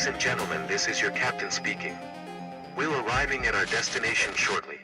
Ladies and gentlemen, this is your captain speaking. We'll arriving at our destination shortly.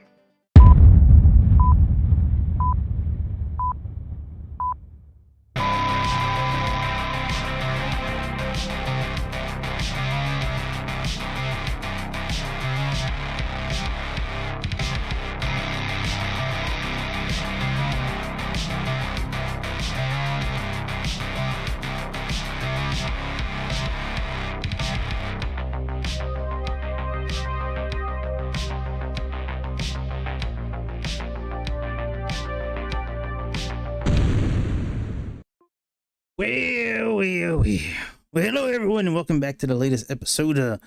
Well, hello everyone, and welcome back to the latest episode of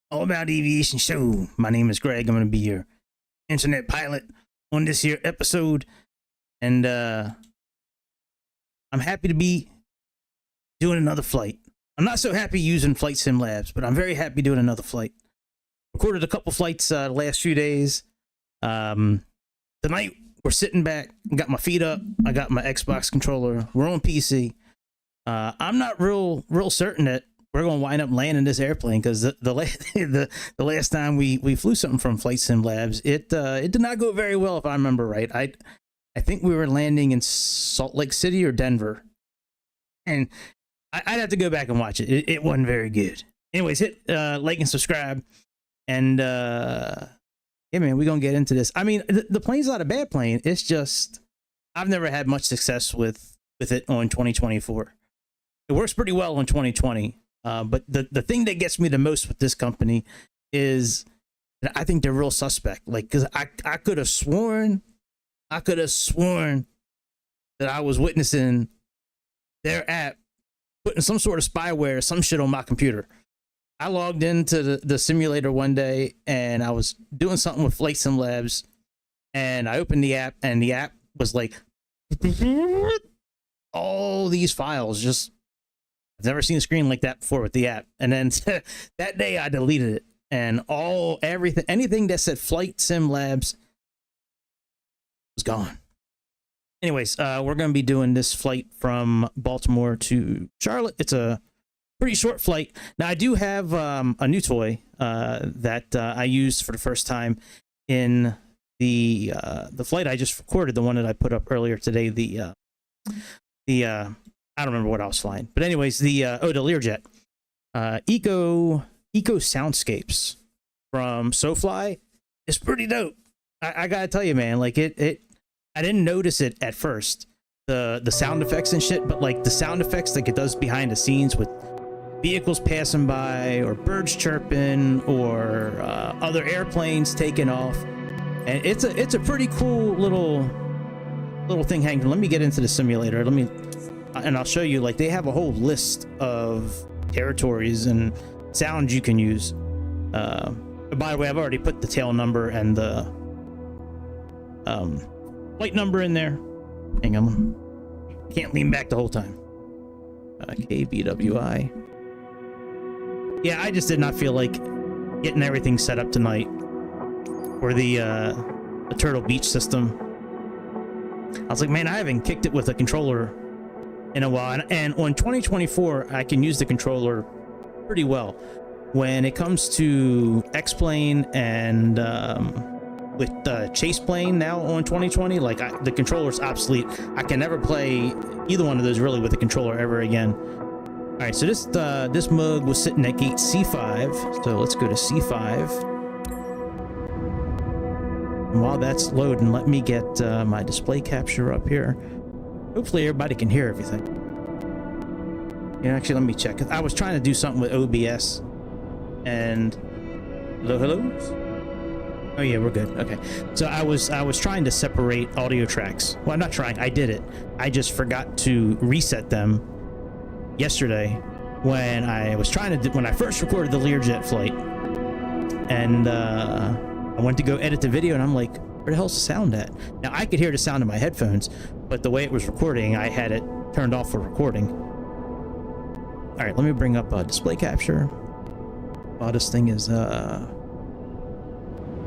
All About Aviation Show. My name is Greg. I'm going to be your internet pilot on this here episode, and I'm happy to be doing another flight. I'm not so happy using Flight Sim Labs, but I'm very happy doing another flight. Recorded a couple flights the last few days. Tonight we're sitting back, got my feet up, I got my Xbox controller, we're on PC. I'm not real certain that we're going to wind up landing this airplane, because the last time we flew something from Flight Sim Labs, it did not go very well, if I remember right. I think we were landing in Salt Lake City or Denver, and I'd have to go back and watch it. It wasn't very good. Anyways, hit like and subscribe, and yeah, man, we're gonna get into this. I mean, the plane's not a bad plane. It's just I've never had much success with it on 2024. It works pretty well on 2020, but the thing that gets me the most with this company is that I think they're real suspect. Like, because I could have sworn that I was witnessing their app putting some sort of spyware, some shit on my computer. I logged into the simulator one day, and I was doing something with Flight Sim Labs, and I opened the app, and the app was like all these files. Just, I've never seen a screen like that before with the app. And then that day I deleted it, and anything that said Flight Sim Labs was gone. Anyways, we're going to be doing this flight from Baltimore to Charlotte. It's a pretty short flight. Now, I do have a new toy that I used for the first time in the flight I just recorded, the one that I put up earlier today. I don't remember what I was flying, but anyways, the Learjet Eco Soundscapes from SoFly is pretty dope. I gotta tell you, man, like I didn't notice it at first, the sound effects and shit, but like the sound effects like it does behind the scenes with vehicles passing by, or birds chirping, or other airplanes taking off, and it's a pretty cool little thing hanging. Let me get into the simulator. And I'll show you, like, they have a whole list of territories and sounds you can use. By the way, I've already put the tail number and the flight number in there. Hang on, can't lean back the whole time. KBWI. Yeah, I just did not feel like getting everything set up tonight for the Turtle Beach system. I was like, man, I haven't kicked it with a controller in a while, and on 2024 I can use the controller pretty well. When it comes to X-Plane and with Chase Plane now on 2020, like the controller's obsolete. I can never play either one of those really with the controller ever again. All right, so this mug was sitting at gate C5, so let's go to C5. And while that's loading, let me get my display capture up here. Hopefully everybody can hear everything. Yeah, actually, let me check. I was trying to do something with OBS, and hello. Oh yeah, we're good. Okay, so I was trying to separate audio tracks. Well, I'm not trying. I did it. I just forgot to reset them yesterday when I was trying to when I first recorded the Learjet flight, and I went to go edit the video, and I'm like, where the hell's the sound at? Now, I could hear the sound in my headphones, but the way it was recording, I had it turned off for recording. All right, let me bring up a display capture. Oh, this thing is,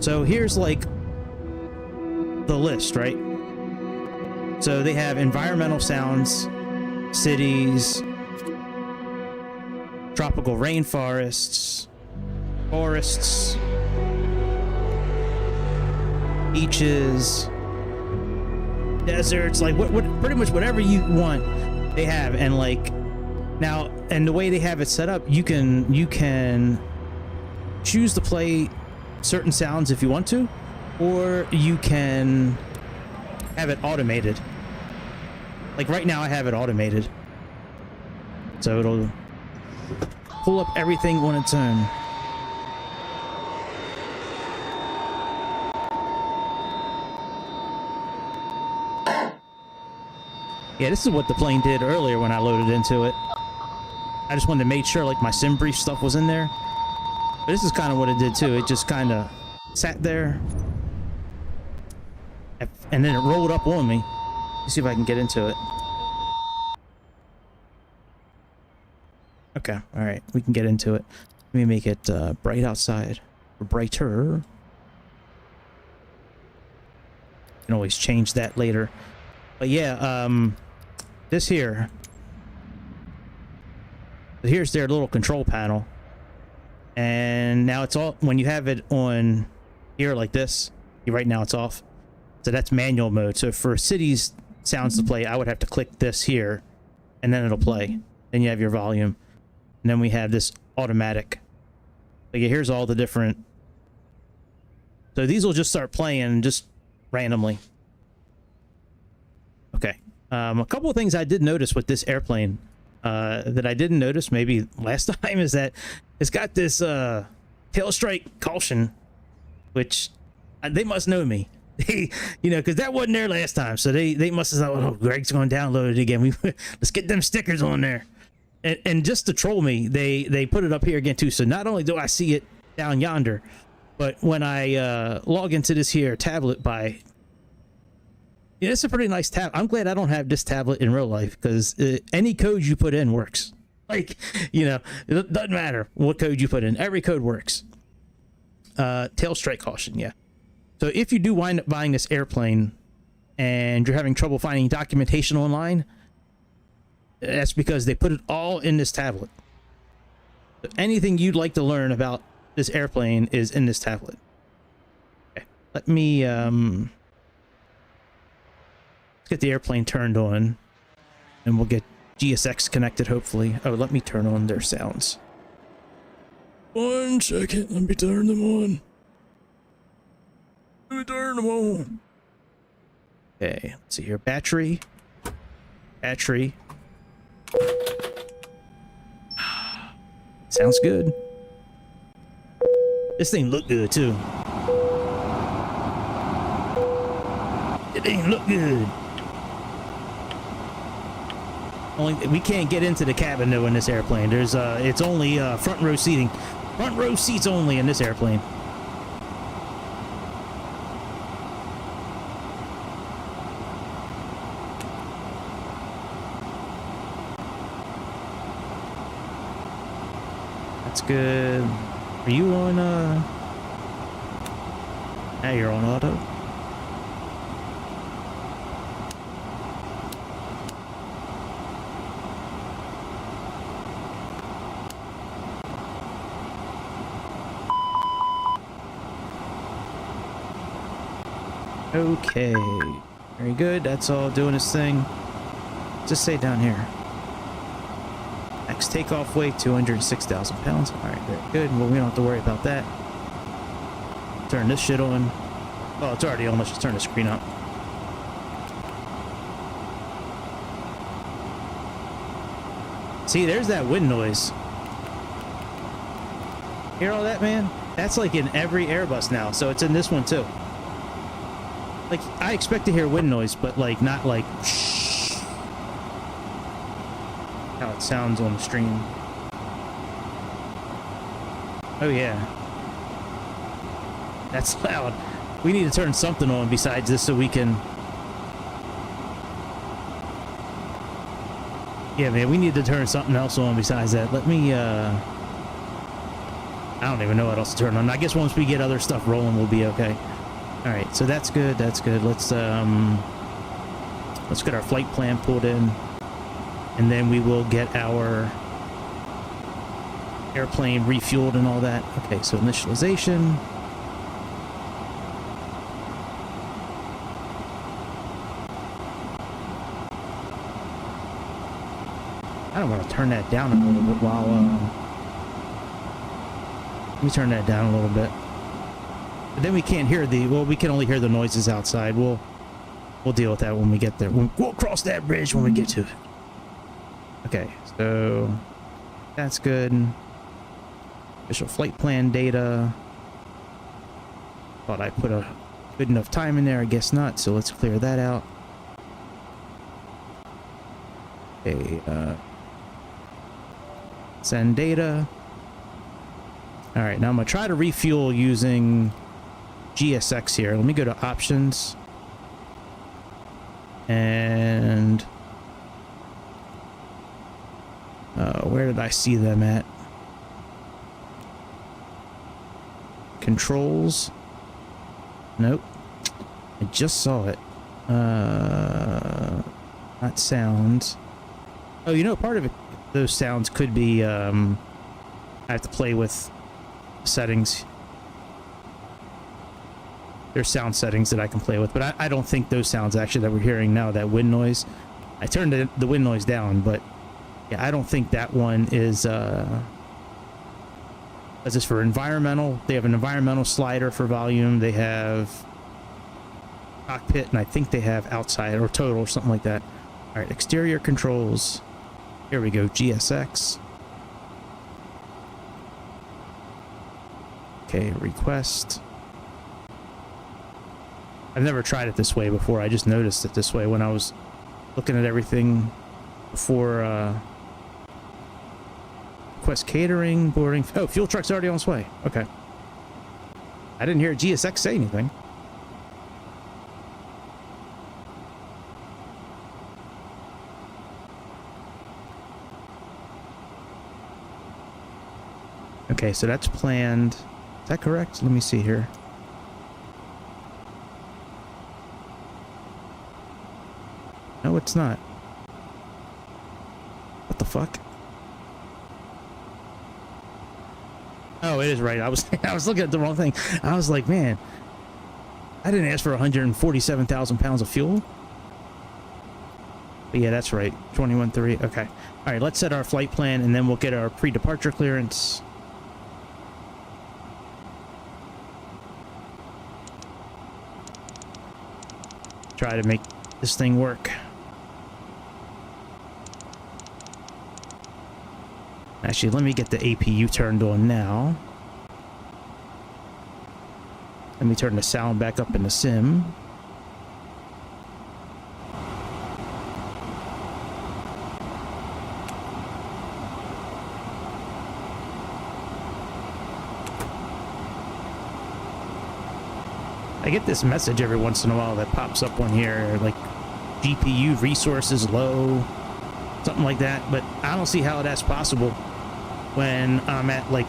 so here's like the list, right? So they have environmental sounds, cities, tropical rainforests, forests, beaches, deserts, like what pretty much whatever you want they have. And like now, and the way they have it set up, you can choose to play certain sounds if you want to, or you can have it automated. Like right now I have it automated, so it'll pull up everything on its own. Yeah, this is what the plane did earlier when I loaded into it. I just wanted to make sure like my sim brief stuff was in there. But this is kind of what it did too. It just kind of sat there. And then it rolled up on me. Let's see if I can get into it. Okay, all right, we can get into it. Let me make it bright outside, or brighter. You can always change that later. But yeah, this here. Here's their little control panel. And now it's all, when you have it on here like this, right now it's off. So that's manual mode. So for cities sounds to play, I would have to click this here and then it'll play. Then you have your volume. And then we have this automatic. So yeah, here's all the different. So these will just start playing just randomly. Okay. A couple of things I did notice with this airplane that I didn't notice maybe last time is that it's got this tail strike caution, which they must know me. You know, because that wasn't there last time, so they must have thought, oh, Greg's going to download it again. Let's get them stickers on there. And just to troll me, they put it up here again too. So not only do I see it down yonder, but when I log into this here tablet by, yeah, it's a pretty nice tab. I'm glad I don't have this tablet in real life, because any code you put in works. Like, you know, it doesn't matter what code you put in. Every code works. Tail strike caution, yeah. So if you do wind up buying this airplane and you're having trouble finding documentation online, that's because they put it all in this tablet. So anything you'd like to learn about this airplane is in this tablet. Okay, let me let's get the airplane turned on, and we'll get GSX connected hopefully. Oh, let me turn on their sounds. 1 second, let me turn them on. Let me turn them on. Okay, let's see here. Battery. Sounds good. This thing look good too. It ain't look good. Only we can't get into the cabin though in this airplane. There's it's only front row seating. Front row seats only in this airplane. That's good. Are you on now you're on auto. Okay, very good. That's all doing its thing. Just say down here. Max takeoff weight 206,000 pounds. All right, very good. Well, we don't have to worry about that. Turn this shit on. Oh, it's already on. Let's just turn the screen up. See, there's that wind noise. Hear all that, man? That's like in every Airbus now, so it's in this one too. Like, I expect to hear wind noise, but like not like shh, how it sounds on the stream. Oh yeah, that's loud. We need to turn something on besides this so we can. Yeah, man, we need to turn something else on besides that. Let me I don't even know what else to turn on. I guess once we get other stuff rolling, we'll be okay. All right, so that's good. That's good. Let's get our flight plan pulled in, and then we will get our airplane refueled and all that. Okay, so initialization. I don't want to turn that down a little bit while, let me turn that down a little bit. But then we can't hear well, we can only hear the noises outside. We'll deal with that when we get there. We'll cross that bridge when we get to it. Okay, so that's good. Official flight plan data. Thought I put a good enough time in there. I guess not, so let's clear that out. Okay, send data. All right, now I'm gonna try to refuel using GSX here. Let me go to options and where did I see them at? Controls. Nope, I just saw it. Not sounds. Oh, you know, part of it, those sounds could be I have to play with settings. There's sound settings that I can play with, but I don't think those sounds actually that we're hearing now, that wind noise, I turned the wind noise down, but yeah, I don't think that one is this is for environmental. They have an environmental slider for volume. They have cockpit, and I think they have outside or total or something like that. All right, exterior controls. Here we go, GSX. Okay, request. I've never tried it this way before. I just noticed it this way when I was looking at everything before. Request catering, boarding. Oh, fuel truck's already on its way. Okay. I didn't hear GSX say anything. Okay, so that's planned. Is that correct? Let me see here. No, it's not. What the fuck? Oh, it is right. I was looking at the wrong thing. I was like, man, I didn't ask for 147,000 pounds of fuel. But yeah, that's right. 21.3. Okay. All right, let's set our flight plan, and then we'll get our pre-departure clearance. Try to make this thing work. Actually, let me get the APU turned on now. Let me turn the sound back up in the sim. I get this message every once in a while that pops up on here, like GPU resources low, something like that, but I don't see how that's possible when I'm at like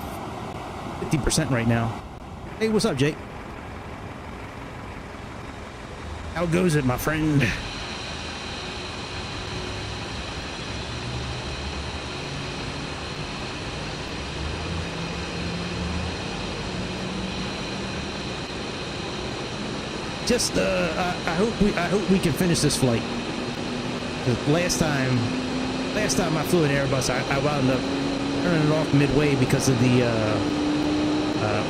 50% right now. Hey, what's up, Jake? How goes it, my friend? Just I hope we can finish this flight. Last time I flew an Airbus, I wound up turning it off midway because of the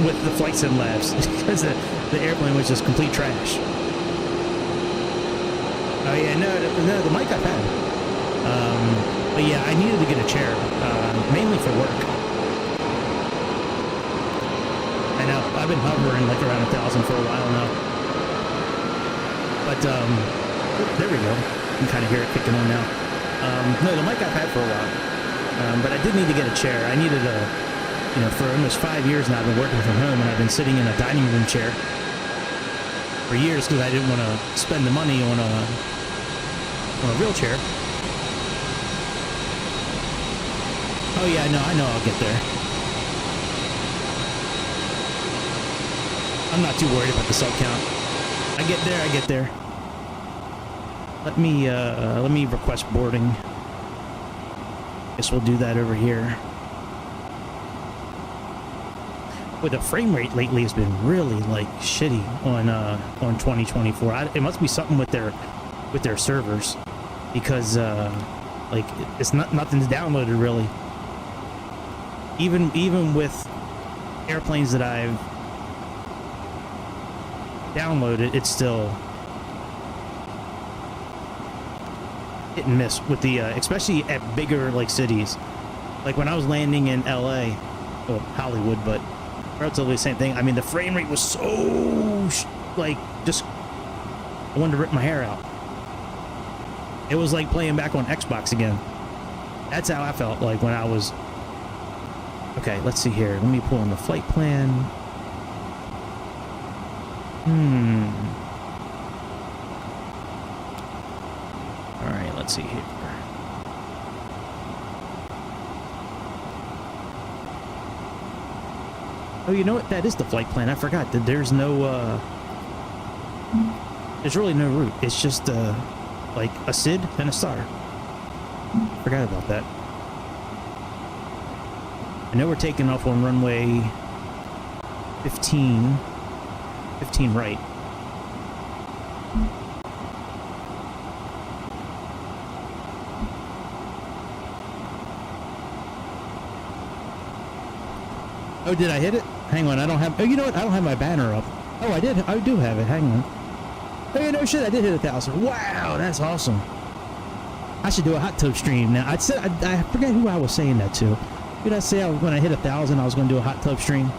with the flight sim labs, because the airplane was just complete trash. Oh yeah, no, the mic I've had. But yeah, I needed to get a chair, mainly for work. I know, I've been hovering like around 1,000 for a while now. But there we go. You can kind of hear it kicking on now. No, the mic I've had for a while. But I did need to get a chair. I needed for almost 5 years now I've been working from home, and I've been sitting in a dining room chair for years because I didn't want to spend the money on a real chair. Oh yeah, I know I'll get there. I'm not too worried about the sub count. I get there. Let me request boarding. Guess we'll do that over here. But the frame rate lately has been really like shitty on 2024. It must be something with their servers, because like it's nothing's downloaded really. Even with airplanes that I've downloaded, it's still hit and miss with the especially at bigger like cities. Like when I was landing in LA, well, Hollywood, but relatively the same thing. I mean, the frame rate was so like just I wanted to rip my hair out. It was like playing back on Xbox again. That's how I felt like when I was. Okay, let's see here. Let me pull in the flight plan. All right, let's see here. Oh, you know what? That is the flight plan. I forgot that there's no, there's really no route. It's just, like a SID and a star. Forgot about that. I know we're taking off on runway 15 right. Oh, did I hit it? Hang on, I don't have... Oh, you know what? I don't have my banner up. Oh, I did. I do have it. Hang on. Oh, yeah, no shit. I did hit 1,000. Wow, that's awesome. I should do a hot tub stream now. I forget who I was saying that to. Did I say when I hit 1,000, I was going to do a hot tub stream?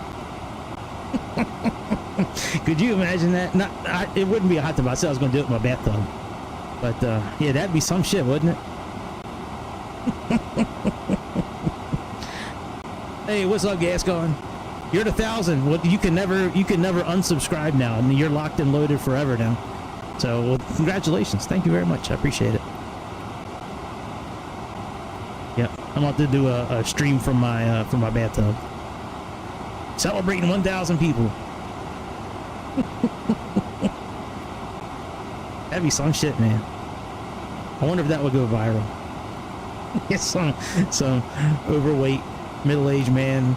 Could you imagine that? It wouldn't be a hot tub. I said I was going to do it in my bathtub. But, yeah, that'd be some shit, wouldn't it? Hey, what's up, Gascon? You're at 1,000. Well, you can never unsubscribe now. I mean, you're locked and loaded forever now. So, well, congratulations. Thank you very much. I appreciate it. Yep, I'm about to do a stream from my bathtub. Celebrating 1,000 people. That'd be some shit, man. I wonder if that would go viral. Get some overweight middle-aged man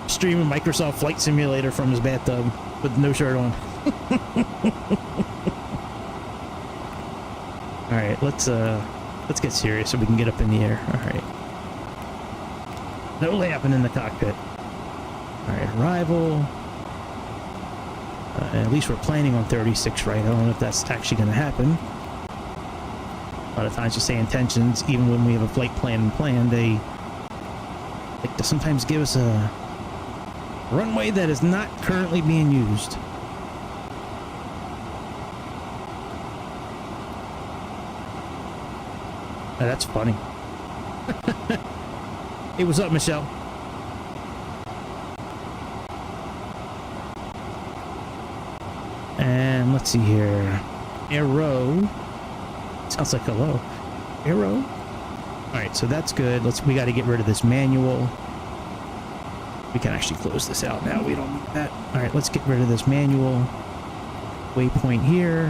streaming Microsoft Flight Simulator from his bathtub with no shirt on. All right, let's get serious so we can get up in the air. All right. No lapping in the cockpit. All right, arrival. At least we're planning on 36 right. I don't know if that's actually going to happen. A lot of times you say intentions, even when we have a flight plan planned, they like to sometimes give us a runway that is not currently being used. Oh, that's funny. Hey, what's up, Michelle? And let's see here. Arrow. Sounds like hello. Arrow. All right, so that's good. We got to get rid of this manual. We can actually close this out now. We don't need that. All right, let's get rid of this manual. Waypoint here.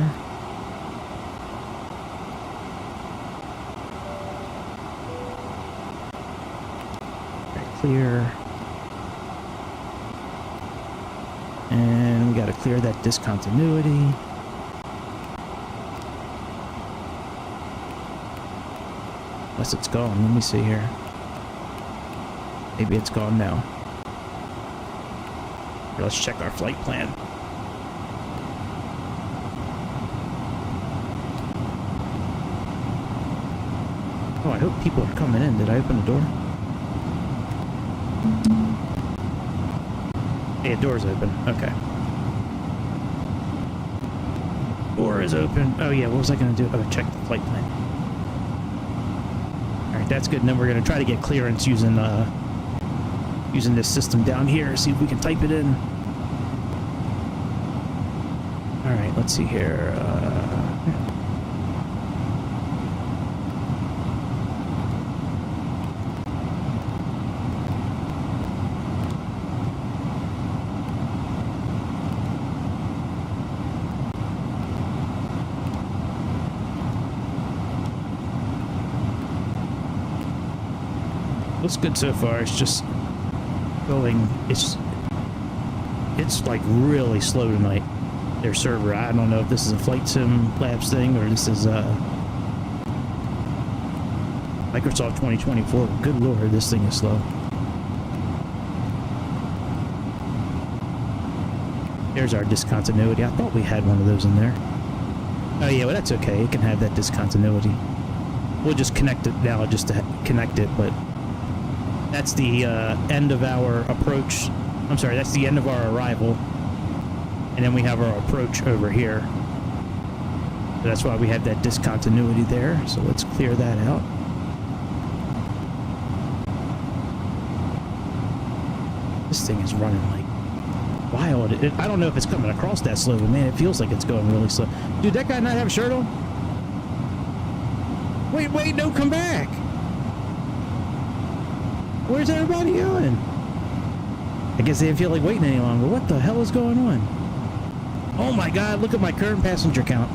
All right, clear. And we got to clear that discontinuity. Unless it's gone. Let me see here. Maybe it's gone now. Here, let's check our flight plan. Oh, I hope people are coming in. Did I open the door? Hey, the door's open. Okay. Door is open. Oh, yeah. What was I going to do? Oh, check the flight plan. Alright, that's good. And then we're going to try to get clearance using this system down here. See if we can type it in. Alright, let's see here. Looks good so far. It's just going. it's like really slow tonight. Their server. I don't know if this is a Flight Sim Labs thing or this is Microsoft 2024. Good lord, this thing is slow. There's our discontinuity. I thought we had one of those in there. Oh yeah, well that's okay. It can have that discontinuity. We'll just connect it now just to connect it, but that's the end of our approach. I'm sorry, that's the end of our arrival. And then we have our approach over here. So that's why we have that discontinuity there. So let's clear that out. This thing is running like wild. I don't know if it's coming across that slow, but man, it feels like it's going really slow. Dude, that guy not have a shirt on? Wait, no, come back. Where's everybody going? I guess they didn't feel like waiting any longer. What the hell is going on? Oh my god, look at my current passenger count.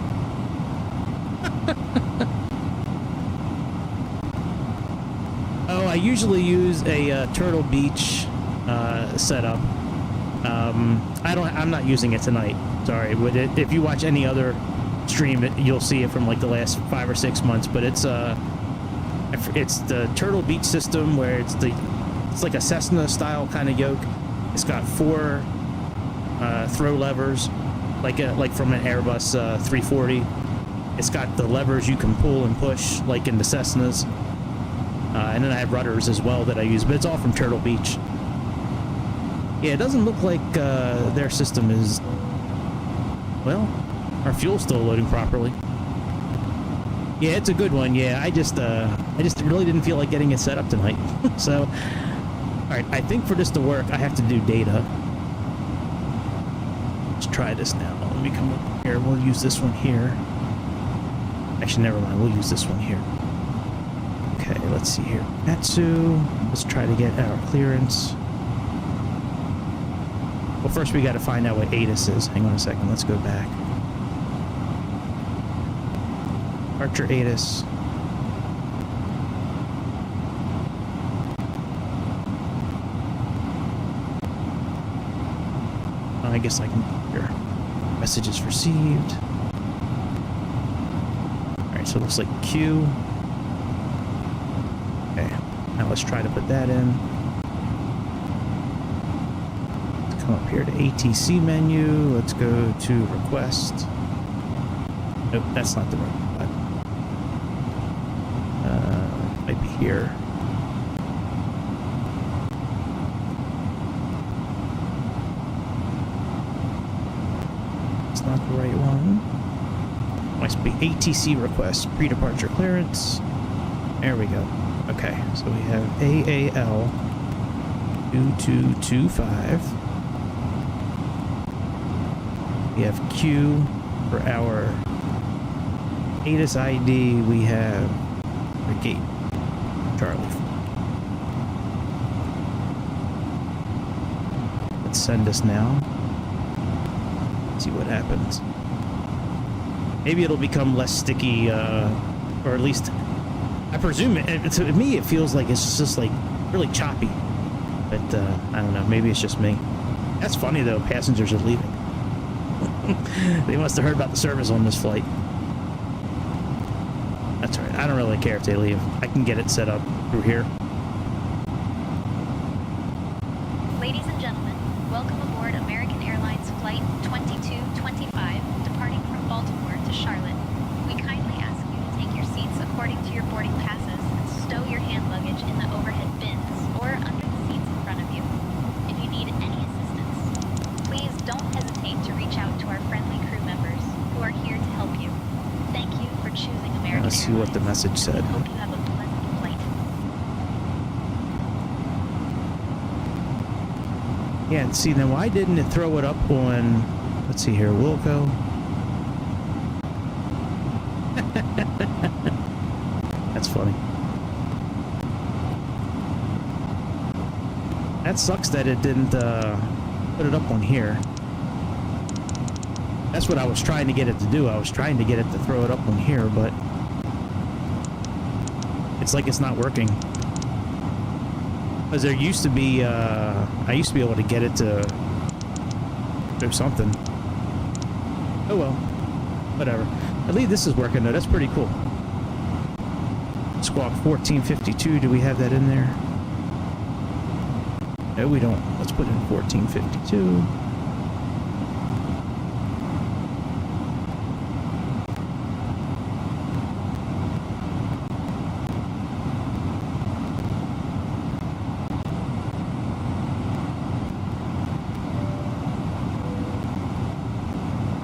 Oh, I usually use a Turtle Beach setup. I'm not using it tonight. Sorry, but if you watch any other stream, you'll see it from like the last 5 or 6 months. But it's the Turtle Beach system where it's like a Cessna style kind of yoke. It's got 4 throw levers, like from an Airbus 340. It's got the levers you can pull and push, like in the Cessnas. And then I have rudders as well that I use, but it's all from Turtle Beach. Yeah, it doesn't look like their system is... Well, our fuel's still loading properly. Yeah, it's a good one. Yeah, I just really didn't feel like getting it set up tonight. So, all right, I think for this to work, I have to do data. Let's try this now. Let me come up here. We'll use this one here. Actually, never mind. We'll use this one here. Okay, let's see here. Matsu. Let's try to get our clearance. Well, first we got to find out what ATIS is. Hang on a second. Let's go back. Archer ATIS. I guess I can hear messages received. Alright, so it looks like Q. Okay, now let's try to put that in. Let's come up here to ATC menu. Let's go to request. Nope, that's not the right button. Might be here. It's not the right one. Must be ATC request, pre-departure clearance. There we go. Okay, so we have AAL 2225. We have Q for our ATIS ID. We have the gate. Charlie. Let's send this now. Let's see what happens. Maybe it'll become less sticky, or at least I presume to me it feels like it's just like really choppy. But I don't know. Maybe it's just me. That's funny though. Passengers are leaving. They must have heard about the service on this flight. That's all right. I don't really care if they leave. I can get it set up through here. Ladies and gentlemen, welcome aboard American Airlines Flight 2225, departing from Baltimore to Charlotte. We kindly ask you to take your seats according to your boarding passes and stow your hand luggage in the overhead bins or under the seats in front of you. If you need any assistance, please don't hesitate to reach out to our friendly crew members who are here to help you. Thank you for choosing American Let's see what the message said. Hope you have a pleasant flight. Yeah, see, then why didn't it throw it up on... Let's see here, Wilco. That's funny. That sucks that it didn't put it up on here. That's what I was trying to get it to do. I was trying to get it to throw it up on here, but it's like it's not working. Because there used to be, I used to be able to get it to or something. Oh well, whatever. At least this is working though. That's pretty cool. Squawk 1452. Do we have that in there? No, we don't. Let's put in 1452.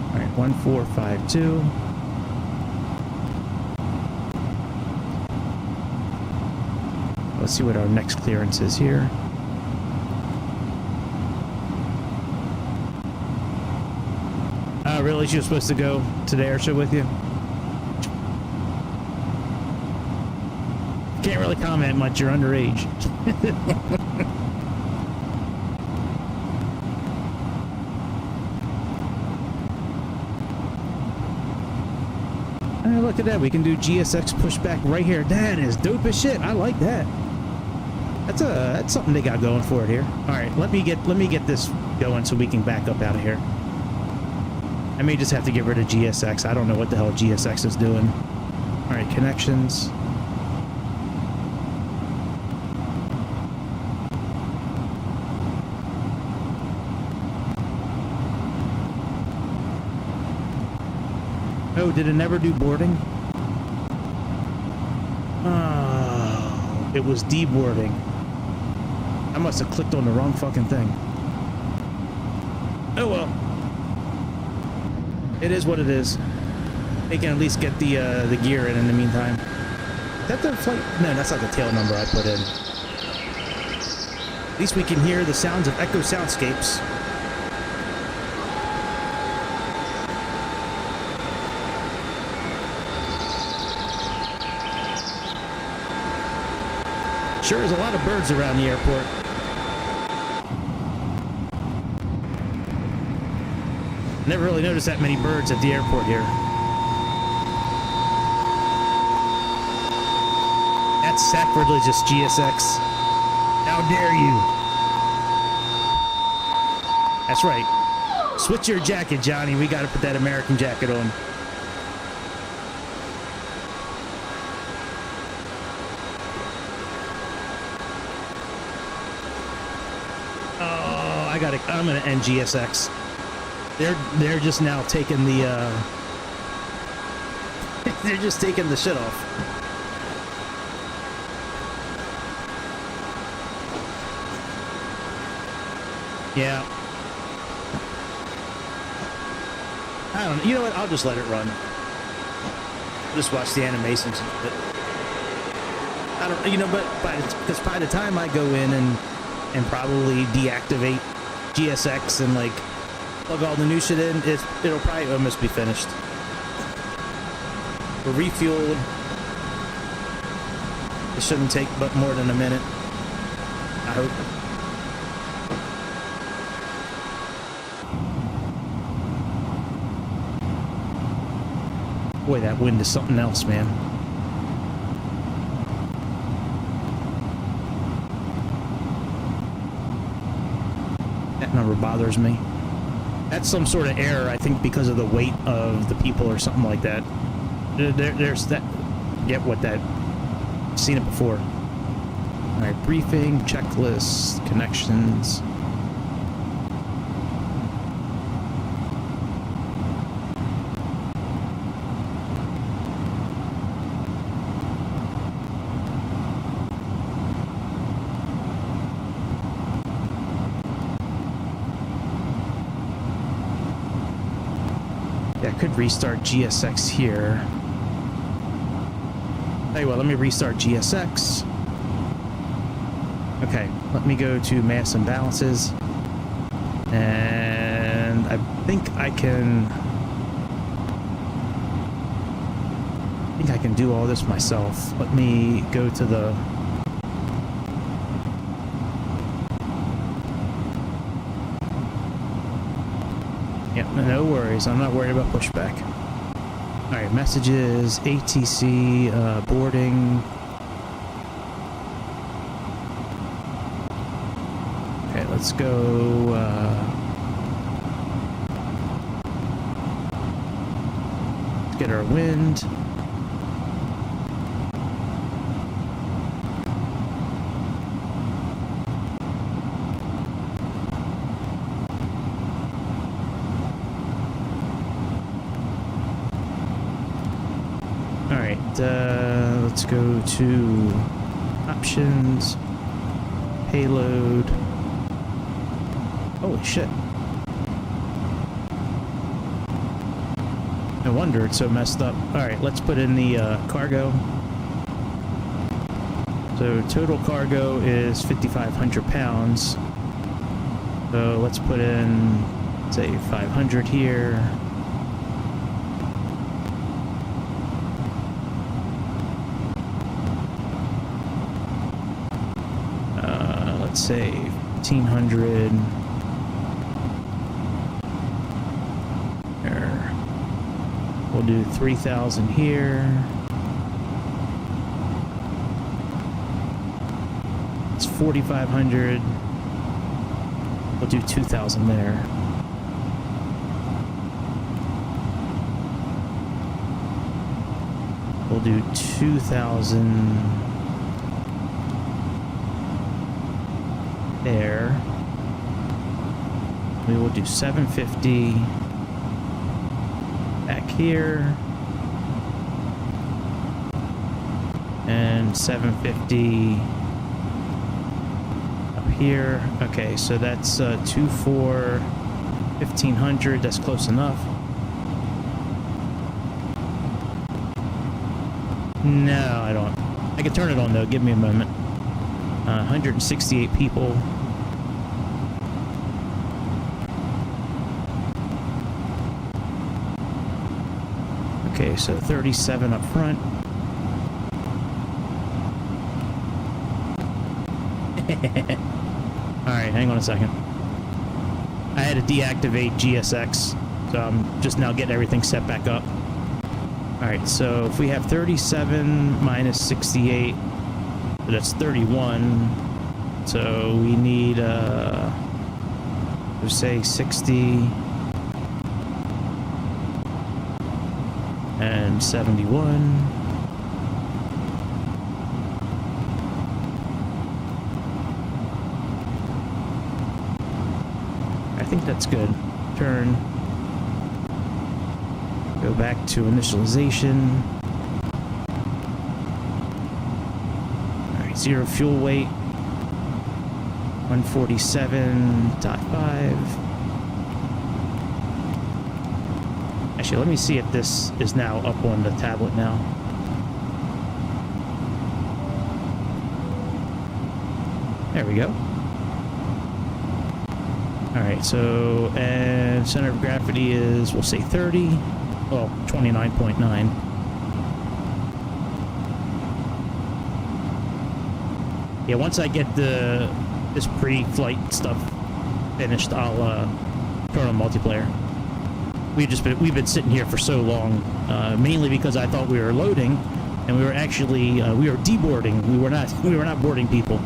All right, 1452. Let's see what our next clearance is here. Really? She was supposed to go to the air show with you? Can't really comment much. You're underage. Hey, look at that. We can do GSX pushback right here. That is dope as shit. I like that. That's something they got going for it here. All right, let me get this going so we can back up out of here. I may just have to get rid of GSX. I don't know what the hell GSX is doing. All right, connections. Oh, did it never do boarding? Oh, it was deboarding. I must have clicked on the wrong fucking thing. Oh well. It is what it is. They can at least get the gear in the meantime. Is that the flight? No, that's not the tail number I put in. At least we can hear the sounds of Echo Soundscapes. Sure, there's a lot of birds around the airport. Never really noticed that many birds at the airport here. That's sacrilegious, GSX. How dare you? That's right. Switch your jacket, Johnny. We gotta put that American jacket on. Oh, I'm gonna end GSX. They're just now taking the they're just taking the shit off. Yeah. I don't know. You know what? I'll just let it run. Just watch the animations. But I don't. You know, but because by the time I go in and probably deactivate GSX and like plug all the new shit in, it'll probably almost be finished. We're refueled. It shouldn't take but more than a minute, I hope. Boy, that wind is something else, man. That number bothers me. That's some sort of error, I think, because of the weight of the people or something like that. There's that. Get what that. Seen it before. All right, briefing, checklist, connections. I could restart GSX here. Hey, well, let me restart GSX. Okay, let me go to mass imbalances. And I think I can do all this myself. Let me go to the no worries. I'm not worried about pushback. All right, messages, ATC, boarding. Okay, let's go. get our wind. Alright, let's go to options, payload. Holy shit. No wonder it's so messed up. Alright, let's put in the cargo. So total cargo is 5,500 pounds. So let's put in, say, 500 here. Let's say 1,500. There. We'll do 3,000 here. It's 4,500. We'll do 2,000 there. We'll do 2,000 there. We will do 750 back here. And 750 up here. Okay, so that's 1,500. That's close enough. No, I don't. I can turn it on though. Give me a moment. 168 people. Okay, so 37 up front. Alright, hang on a second. I had to deactivate GSX, so I'm just now getting everything set back up. Alright, so if we have 37 minus 68, that's 31. So we need, let's say 60 and 71. I think that's good. Turn. Go back to initialization. Alright, zero fuel weight. 147.5. Actually, let me see if this is now up on the tablet now. There we go. Alright, so, and center of gravity is, we'll say 30. Well, 29.9. Yeah, once I get this pre-flight stuff finished, I'll turn on multiplayer. We've been sitting here for so long, mainly because I thought we were loading, and we were actually we were deboarding. We were not boarding people.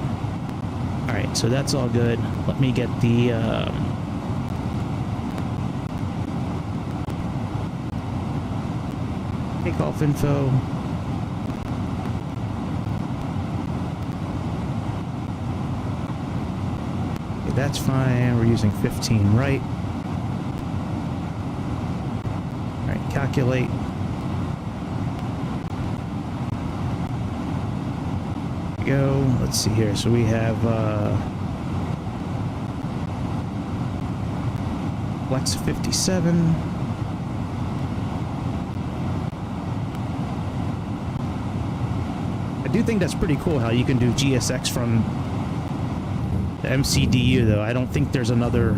All right, so that's all good. Let me get the takeoff info. Okay, that's fine. We're using 15 right. All right, calculate. Go. Let's see here. So we have Flex 57. I do think that's pretty cool how you can do GSX from the MCDU, though. I don't think there's another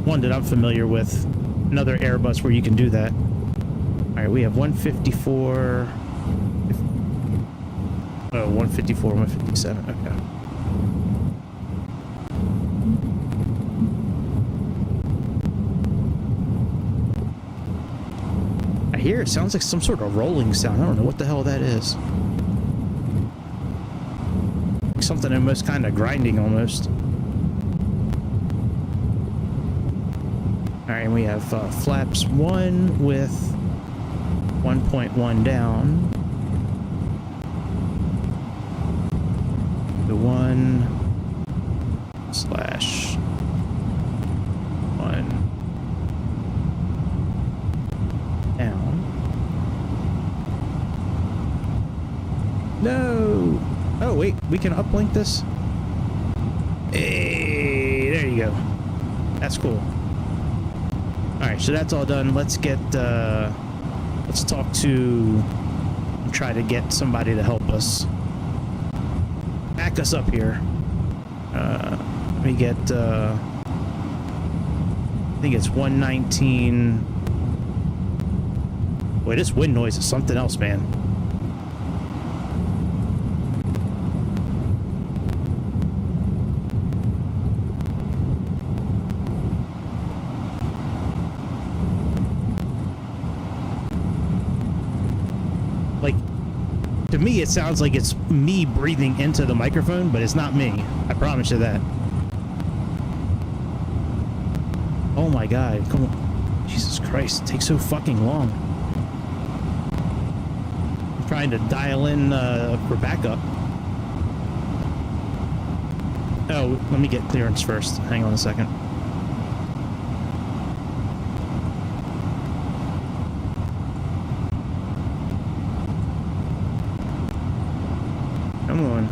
one that I'm familiar with, another Airbus where you can do that. All right, we have 154. Oh, 154, 157, okay. I hear it sounds like some sort of rolling sound. I don't know what the hell that is. Like something almost kind of grinding almost. Alright, and we have flaps 1 with 1.1 down. The 1/1 down. No! Oh, wait, we can uplink this? Hey, there you go. That's cool. Alright, so that's all done. Let's get, let's talk to, try to get somebody to help us. Back us up here. Let me get, I think it's 119. Wait, this wind noise is something else, man. Like, to me, it sounds like it's me breathing into the microphone, but it's not me. I promise you that. Oh my god, come on. Jesus Christ, it takes so fucking long. I'm trying to dial in for backup. Oh, let me get clearance first. Hang on a second. Come on.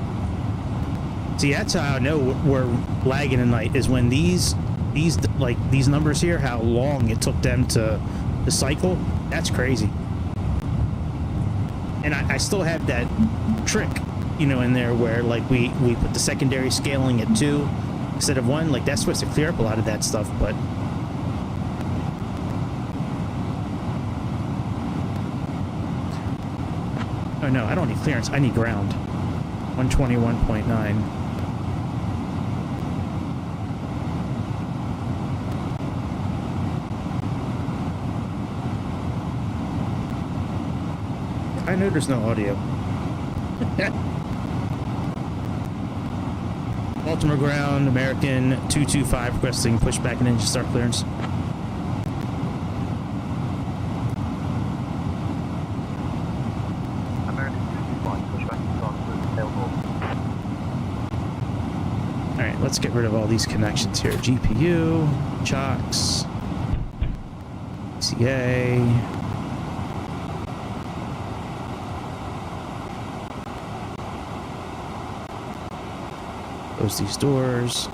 See, that's how I know we're lagging tonight, is when these numbers here, how long it took them to cycle. That's crazy. And I still have that trick, you know, in there where like we put the secondary scaling at 2 instead of 1. Like that's supposed to clear up a lot of that stuff, but oh no, I don't need clearance. I need ground. 121.9. I know there's no audio. Baltimore ground, American 225 requesting pushback and engine start clearance. American 225 pushback and start clearance, tail north. Alright, let's get rid of all these connections here. GPU, chocks, CA. Close these doors.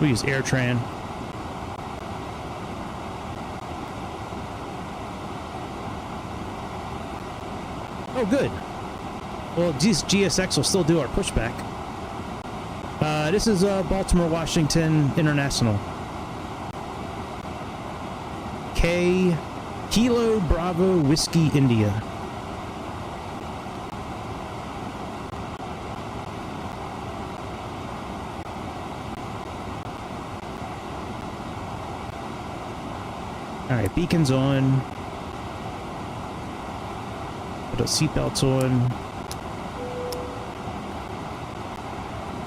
We use AirTran. Oh, good. Well, GSX will still do our pushback. This is Baltimore, Washington International. Kilo Bravo Whiskey India. Alright, beacons on. Put the seatbelts on.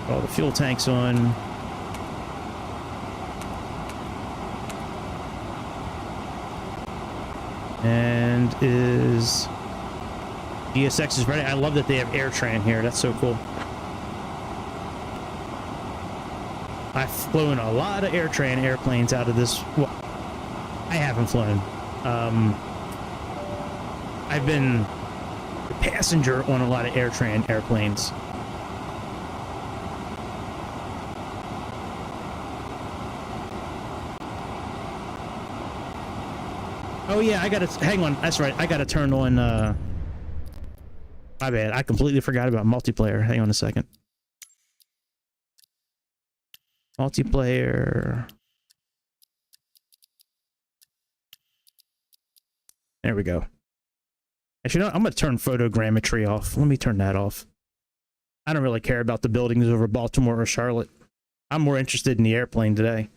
All the fuel tanks on. And is GSX is ready. I love that they have AirTran here. That's so cool. I've flown a lot of AirTran airplanes out of this. Well, I haven't flown. I've been a passenger on a lot of AirTran airplanes. Oh yeah, I gotta, hang on, that's right, I gotta turn on, my bad, I completely forgot about multiplayer. Hang on a second. Multiplayer. There we go. Actually, no, I'm gonna turn photogrammetry off. Let me turn that off. I don't really care about the buildings over Baltimore or Charlotte. I'm more interested in the airplane today.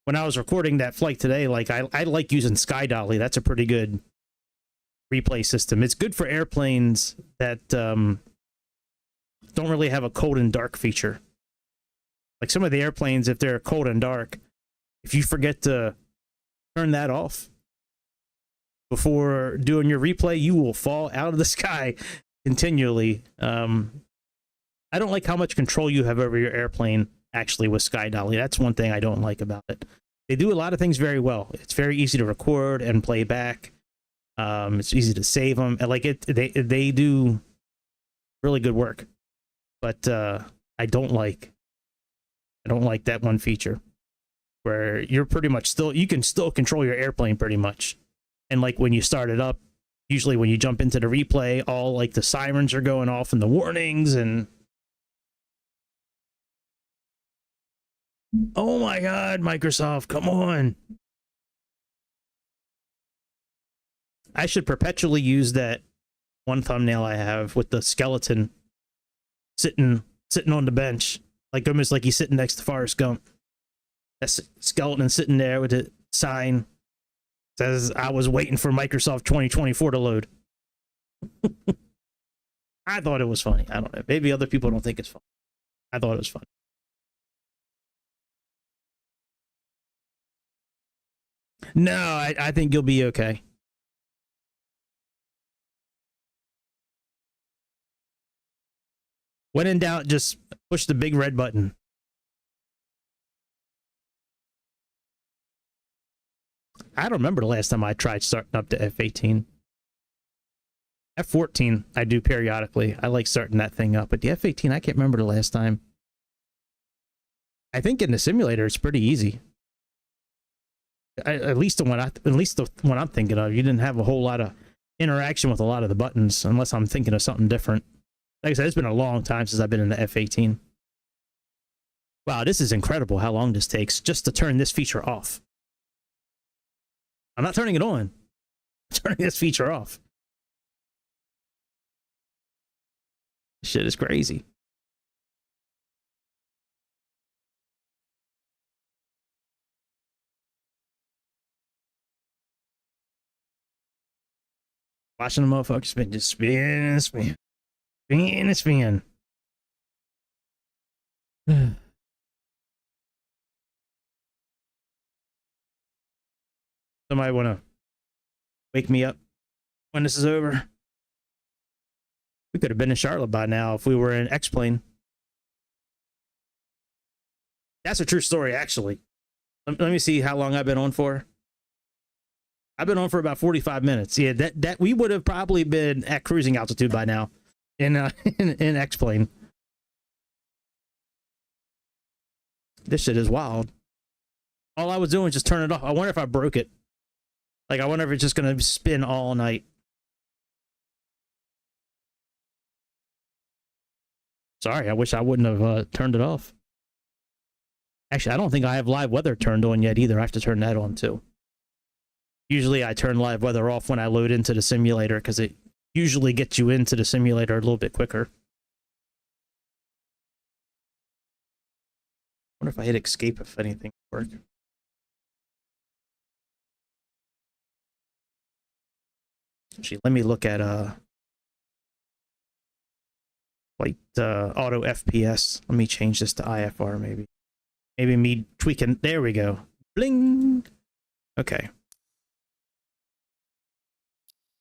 When I was recording that flight today, like I like using Sky Dolly. That's a pretty good replay system. It's good for airplanes that don't really have a cold and dark feature. Like some of the airplanes, if they're cold and dark, if you forget to turn that off before doing your replay, you will fall out of the sky continually. I don't like how much control you have over your airplane actually with Sky Dolly. That's one thing I don't like about it. They do a lot of things very well. It's very easy to record and play back. It's easy to save them. And like they do really good work. But I don't like that one feature where you're pretty much you can still control your airplane pretty much. And like when you start it up, usually when you jump into the replay, all like the sirens are going off and the warnings and oh my God, Microsoft, come on. I should perpetually use that one thumbnail I have with the skeleton sitting on the bench, like almost like he's sitting next to Forrest Gump. That skeleton sitting there with the sign says, "I was waiting for Microsoft 2024 to load." I thought it was funny. I don't know. Maybe other people don't think it's funny. I thought it was funny. No, I think you'll be okay. When in doubt, just push the big red button. I don't remember the last time I tried starting up to F-18. F-14 I do periodically. I like starting that thing up. But the F-18, I can't remember the last time. I think in the simulator, it's pretty easy. At least the one I'm thinking of, you didn't have a whole lot of interaction with a lot of the buttons, unless I'm thinking of something different. Like I said, it's been a long time since I've been in the F-18. Wow, this is incredible how long this takes just to turn this feature off. I'm not turning it on. I'm turning this feature off. Shit is crazy. Watching the motherfuckers spin, just spin. Somebody want to wake me up when this is over? We could have been in Charlotte by now if we were in X-Plane. That's a true story, actually. Let me see how long I've been on for. I've been on for about 45 minutes. Yeah, that we would have probably been at cruising altitude by now in X-Plane. This shit is wild. All I was doing was just turn it off. I wonder if I broke it. Like, I wonder if it's just going to spin all night. Sorry, I wish I wouldn't have turned it off. Actually, I don't think I have live weather turned on yet either. I have to turn that on too. Usually I turn live weather off when I load into the simulator because it usually gets you into the simulator a little bit quicker. I wonder if I hit escape if anything worked. Actually, let me look at like auto FPS. Let me change this to IFR maybe. Maybe me tweaking. There we go. Bling. Okay.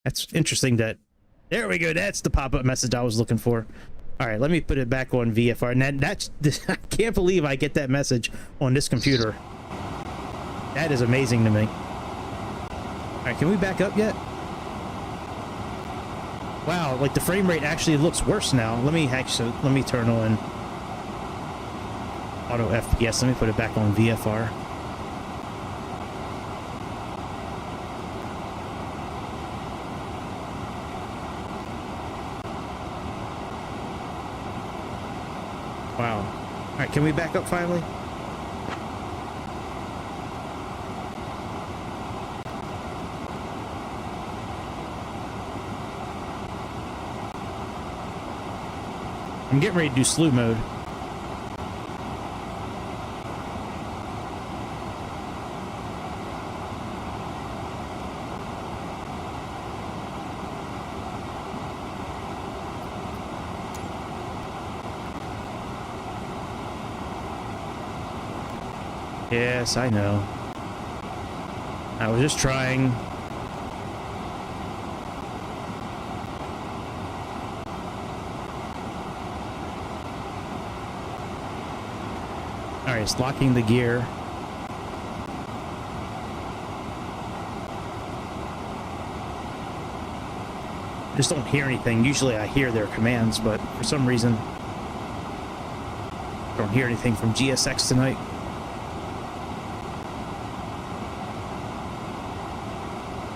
That's interesting that, there we go, that's the pop-up message I was looking for. All right, let me put it back on VFR. And that's, I can't believe I get that message on this computer. That is amazing to me. All right, can we back up yet? Wow, like the frame rate actually looks worse now. Let me turn on auto FPS. Let me put it back on VFR. Wow. All right, can we back up finally? I'm getting ready to do slew mode. Yes, I know. I was just trying. Alright, it's locking the gear. I just don't hear anything. Usually I hear their commands, but for some reason I don't hear anything from GSX tonight.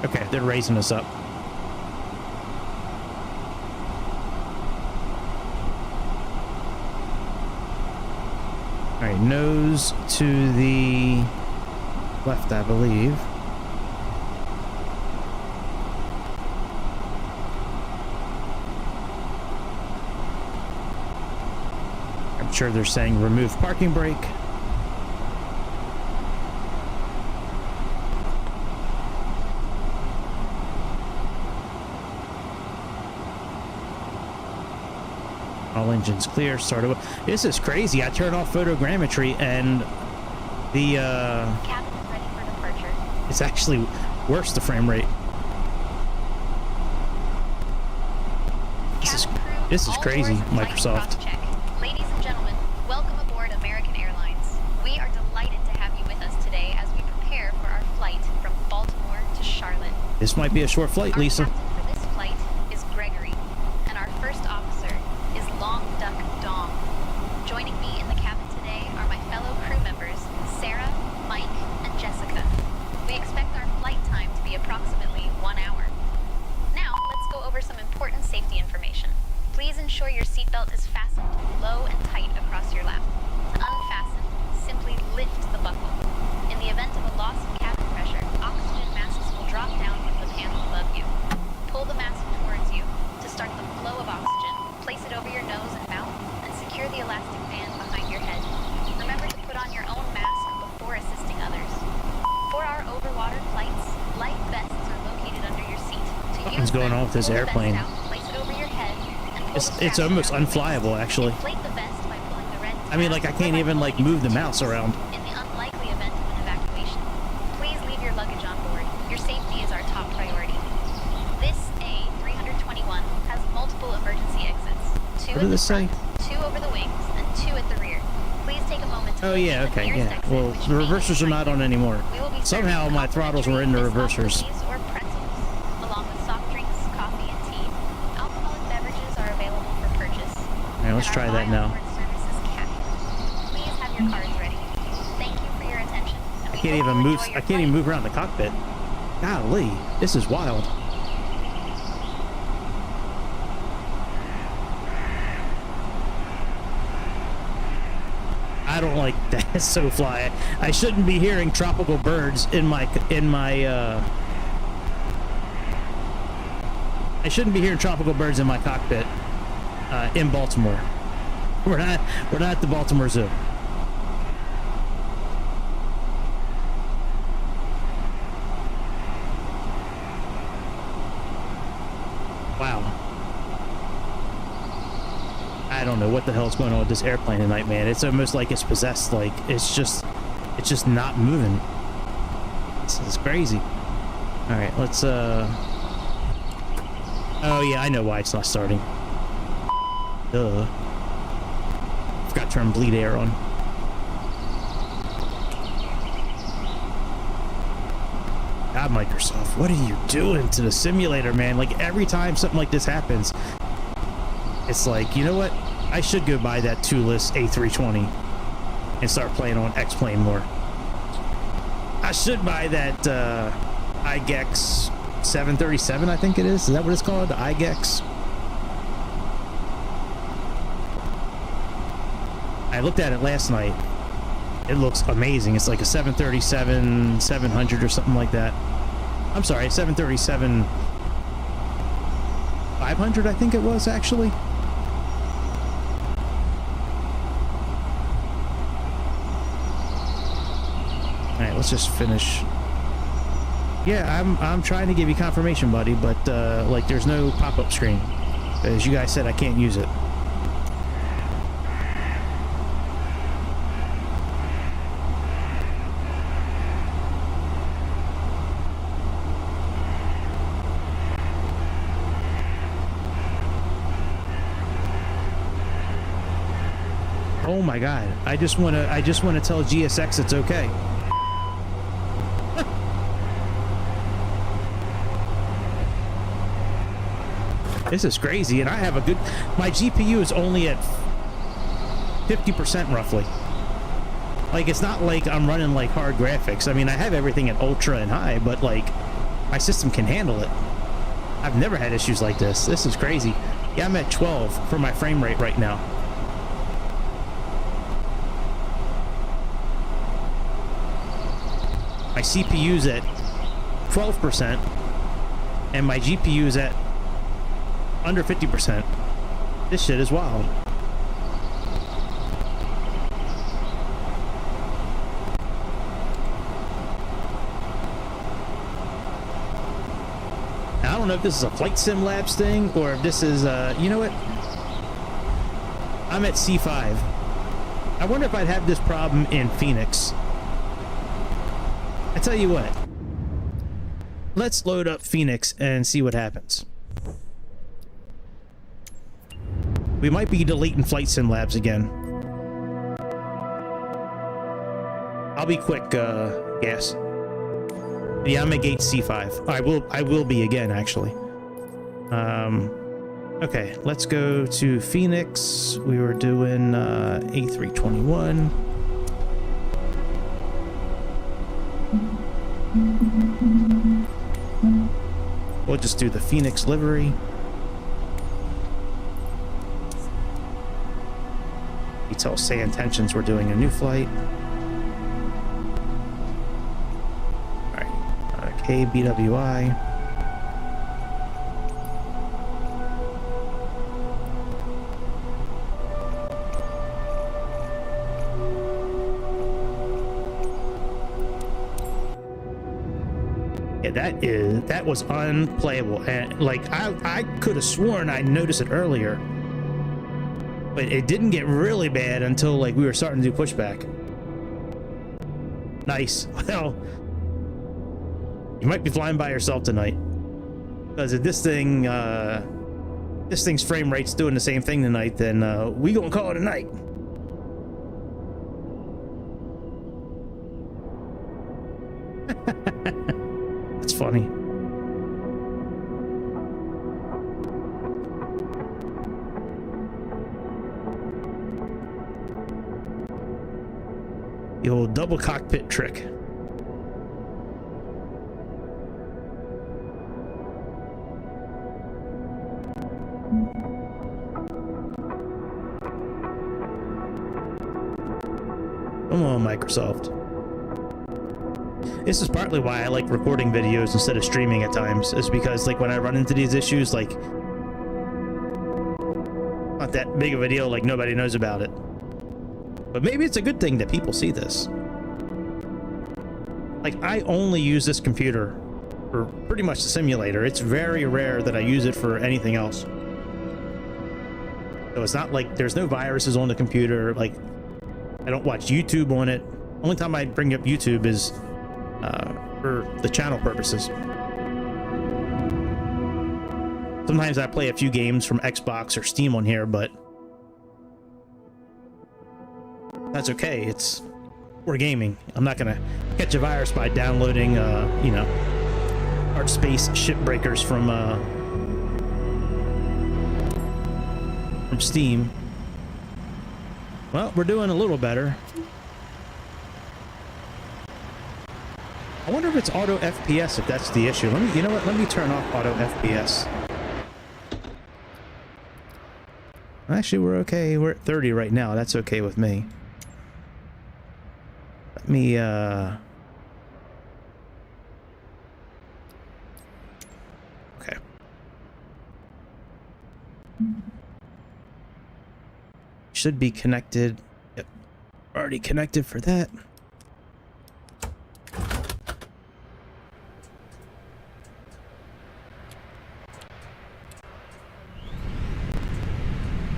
Okay, they're raising us up. All right, nose to the left, I believe. I'm sure they're saying remove parking brake. All engines clear. Start over. This is crazy. I turned off photogrammetry and the Cabin is ready for departure. it's actually worse, the frame rate. This is crazy, Microsoft. Ladies and gentlemen, welcome aboard American Airlines. We are delighted to have you with us today as we prepare for our flight from Baltimore to Charlotte. This might be a short flight, Our Lisa. captain for this flight is Gregory, and our first officer is Long Duck Dong. Joining me in the cabin today are my fellow crew members, Sarah, Mike, and Jessica. We expect our flight time to be approximately 1 hour. Now, let's go over some important safety information. Please ensure your seatbelt is fastened low and tight across your lap. Unfastened, simply lift the buckle. In the event of a loss of cabin pressure, oxygen masks will drop down from the panel above you. Pull the mask towards you. To start the flow of oxygen, place it over your nose and mouth, and secure the elastic band behind your head. Remember to put on your own mask before assisting others. For our overwater flights, life vests are located under your seat. Something's going on with this airplane. Place it over your head. It's almost unflyable, actually. I mean, like, I can't even, like, move the mouse around. In the unlikely event of an evacuation, please leave your luggage on board. Your safety is our top priority. This A321 has multiple emergency exits. Two What at did the this say? front, two over the wings, and two at the rear. Please take a moment to Oh, locate yeah, the okay, nearest yeah. exit, Well, which the may reversers are be not on anymore. We will be Somehow serving my throttles were in the complimentary reversers. biscuits or pretzels, along with soft drinks, coffee, and tea. Alcoholic beverages are available for purchase. Alright, let's And try our that now. buy-on-board service is cashless. Please have your cards ready. Thank you for your attention. And we I can't hope even you move. enjoy your I can't even flight. move around the cockpit. Golly, this is wild. I don't like that. It's so fly. I shouldn't be hearing tropical birds in my I shouldn't be hearing tropical birds in my cockpit in Baltimore. We're not at the Baltimore Zoo. Wow. I don't know what the hell's going on with this airplane tonight, man. It's almost like it's possessed. Like it's just not moving. This is crazy. All right, let's oh yeah, I know why it's not starting. Duh. Forgot to turn bleed air on. God, Microsoft, what are you doing to the simulator, man? Like every time something like this happens, it's like, you know what? I should go buy that toolless A320 and start playing on X-Plane more. I should buy that IGEX 737, I think it is. Is that what it's called? The IGEX? I looked at it last night. It looks amazing. It's like a 737 700 or something like that. I'm sorry, 737 500, I think it was, actually. All right, let's just finish. Yeah, I'm trying to give you confirmation, buddy, but like there's no pop-up screen. As you guys said, I can't use it. Oh my god. I just want to tell GSX it's okay. This is crazy, and I have a good... My GPU is only at 50% roughly. Like, it's not like I'm running, like, hard graphics. I mean, I have everything at ultra and high, but, like, my system can handle it. I've never had issues like this. This is crazy. Yeah, I'm at 12 for my frame rate right now. My CPU's at 12%, and my GPU's at under 50%. This shit is wild. Now, I don't know if this is a Flight Sim Labs thing or if this is, you know what? I'm at C5. I wonder if I'd have this problem in Phoenix. I tell you what. Let's load up Phoenix and see what happens. We might be deleting Flight Sim Labs again. I'll be quick, Gas. Yeah, I'm at gate C5. I will be again, actually. Okay, let's go to Phoenix. We were doing A321. We'll just do the Phoenix livery. You tell Say Intentions we're doing a new flight. Alright. Okay, BWI. Yeah, that was unplayable. And like I could have sworn I noticed it earlier. But it didn't get really bad until like we were starting to do pushback. Nice. Well, you might be flying by yourself tonight, because if this thing's frame rate's doing the same thing tonight, then we gonna call it a night. That's funny. The old double cockpit trick. Come on, Microsoft. This is partly why I like recording videos instead of streaming at times, is because like when I run into these issues, like not that big of a deal, like nobody knows about it. But maybe it's a good thing that people see this. Like, I only use this computer for pretty much the simulator. It's very rare that I use it for anything else. So it's not like there's no viruses on the computer. Like, I don't watch YouTube on it. Only time I bring up YouTube is for the channel purposes. Sometimes I play a few games from Xbox or Steam on here, but that's okay. We're gaming. I'm not gonna catch a virus by downloading, you know, Art Space Shipbreakers from Steam. Well, we're doing a little better. I wonder if it's auto FPS, if that's the issue. You know what? Let me turn off auto FPS. Actually, we're okay. We're at 30 right now. That's okay with me. Let me, okay. Should be connected. Yep. Already connected for that.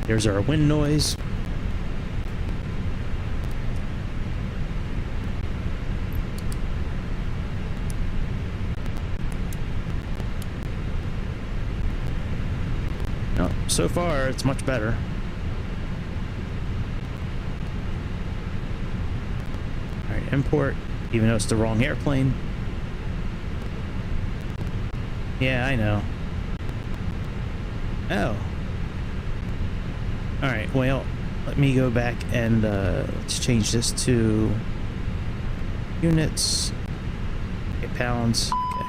Here's our wind noise. No, so far it's much better. import, even though it's the wrong airplane. Yeah, I know. Oh. Alright, well, let me go back and let's change this to units. Okay, pounds. Okay.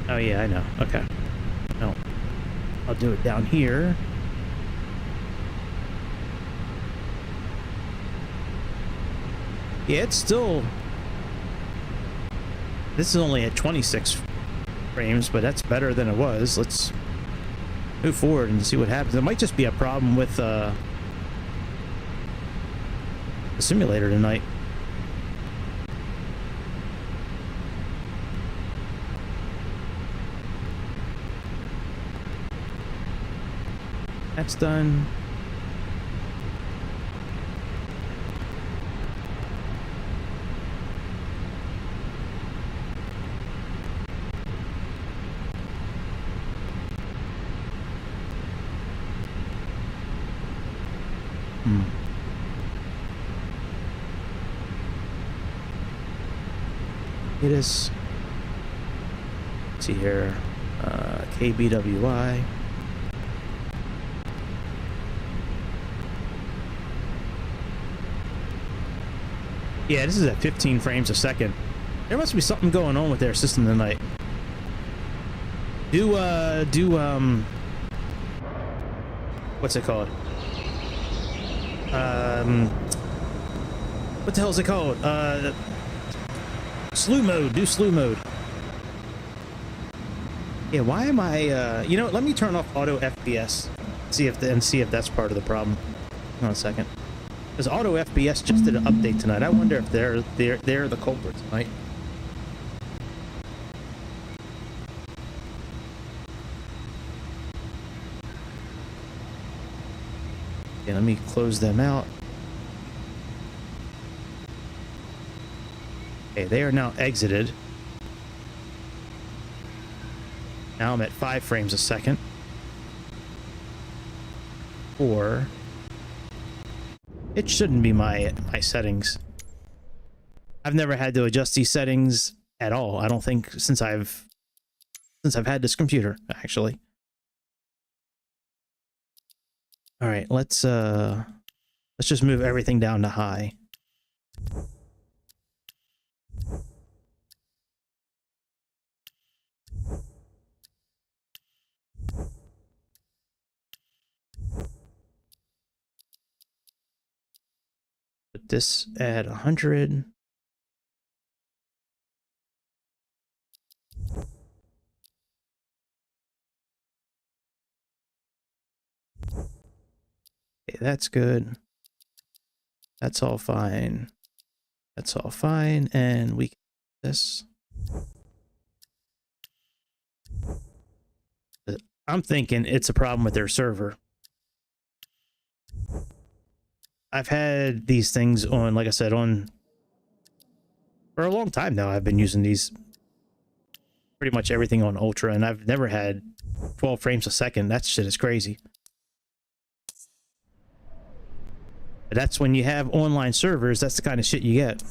Oh yeah, I know. Okay. No. I'll do it down here. Yeah, it's still... This is only at 26 frames, but that's better than it was. Let's move forward and see what happens. It might just be a problem with the simulator tonight. That's done. It is. Let's see here. KBWI. Yeah, this is at 15 frames a second. There must be something going on with their system tonight. What's it called? What the hell is it called? Slew mode. Do slew mode. Yeah, why am I, you know, let me turn off auto FPS. See if that's part of the problem. Hold on a second. Because auto FPS just did an update tonight. I wonder if they're the culprits tonight. Okay, let me close them out. Okay, they are now exited. Now I'm at 5 frames a second. 4. It shouldn't be my settings. I've never had to adjust these settings at all. I don't think since I've had this computer, actually. All right, let's just move everything down to high. Put this at 100. Okay, that's good. That's all fine. That's all fine, and we can do this. I'm thinking it's a problem with their server. I've had these things on, like I said, on for a long time now. I've been using these pretty much everything on Ultra, and I've never had 12 frames a second. That shit is crazy. But that's when you have online servers, that's the kind of shit you get.